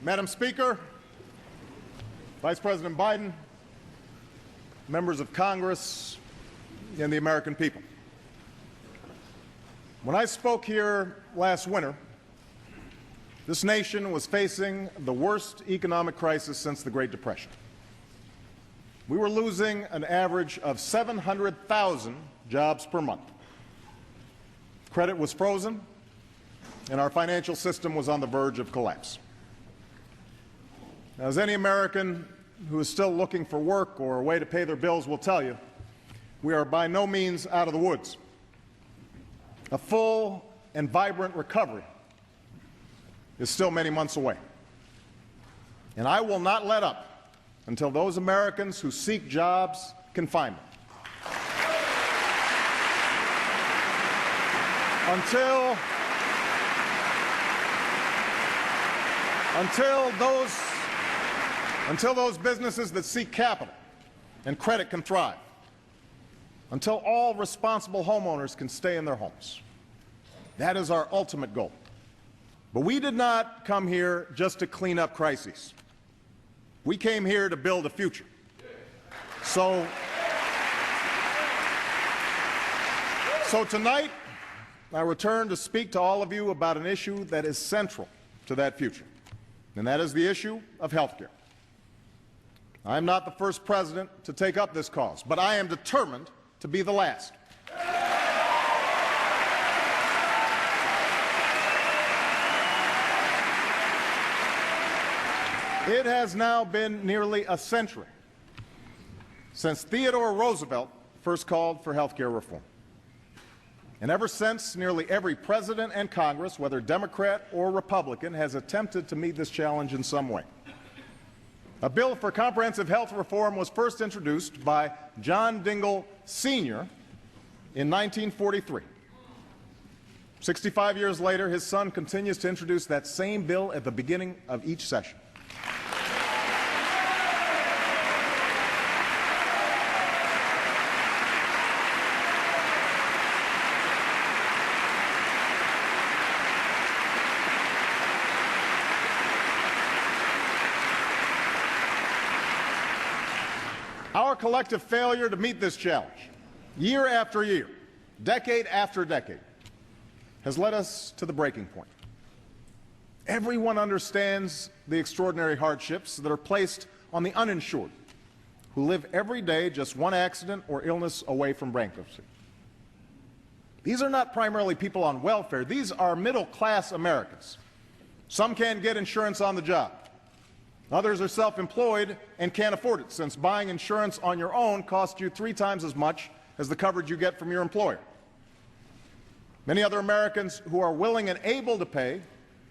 Madam Speaker, Vice President Biden, members of Congress, and the American people. When I spoke here last winter, this nation was facing the worst economic crisis since the Great Depression. We were losing an average of 700,000 jobs per month. Credit was frozen, and our financial system was on the verge of collapse. Now, as any American who is still looking for work or a way to pay their bills will tell you, we are by no means out of the woods. A full and vibrant recovery is still many months away. And I will not let up until those Americans who seek jobs can find them. Until those businesses that seek capital and credit can thrive. Until all responsible homeowners can stay in their homes. That is our ultimate goal. But we did not come here just to clean up crises. We came here to build a future. So tonight, I return to speak to all of you about an issue that is central to that future, and that is the issue of health care. I am not the first president to take up this cause, but I am determined to be the last. It has now been nearly a century since Theodore Roosevelt first called for health care reform. And ever since, nearly every president and Congress, whether Democrat or Republican, has attempted to meet this challenge in some way. A bill for comprehensive health reform was first introduced by John Dingell Sr. in 1943. 65 years later, his son continues to introduce that same bill at the beginning of each session. Our collective failure to meet this challenge, year after year, decade after decade, has led us to the breaking point. Everyone understands the extraordinary hardships that are placed on the uninsured, who live every day just one accident or illness away from bankruptcy. These are not primarily people on welfare. These are middle-class Americans. Some can't get insurance on the job. Others are self-employed and can't afford it, since buying insurance on your own costs you 3 times as much as the coverage you get from your employer. Many other Americans who are willing and able to pay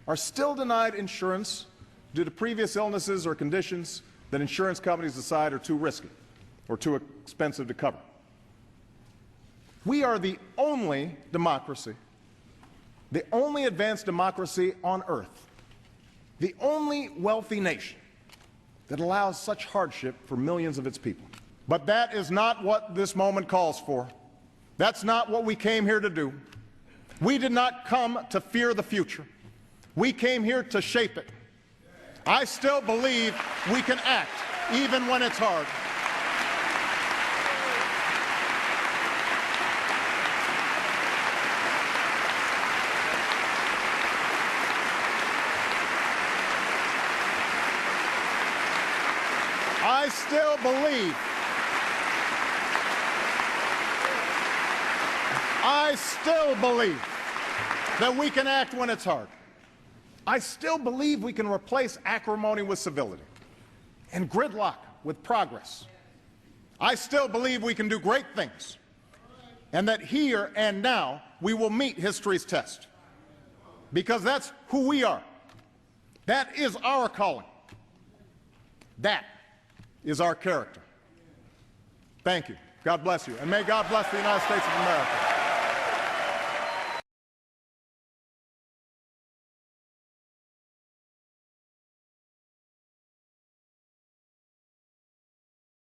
are still denied insurance due to previous illnesses or conditions that insurance companies decide are too risky or too expensive to cover. We are the only democracy, the only advanced democracy on earth, the only wealthy nation that allows such hardship for millions of its people. But that is not what this moment calls for. That's not what we came here to do. We did not come to fear the future. We came here to shape it. I still believe we can act, even when it's hard. I still believe that we can act when it's hard. I still believe we can replace acrimony with civility and gridlock with progress. I still believe we can do great things, and that here and now we will meet history's test, because that's who we are. That is our calling. That is our character. Thank you. God bless you. And may God bless the United States of America.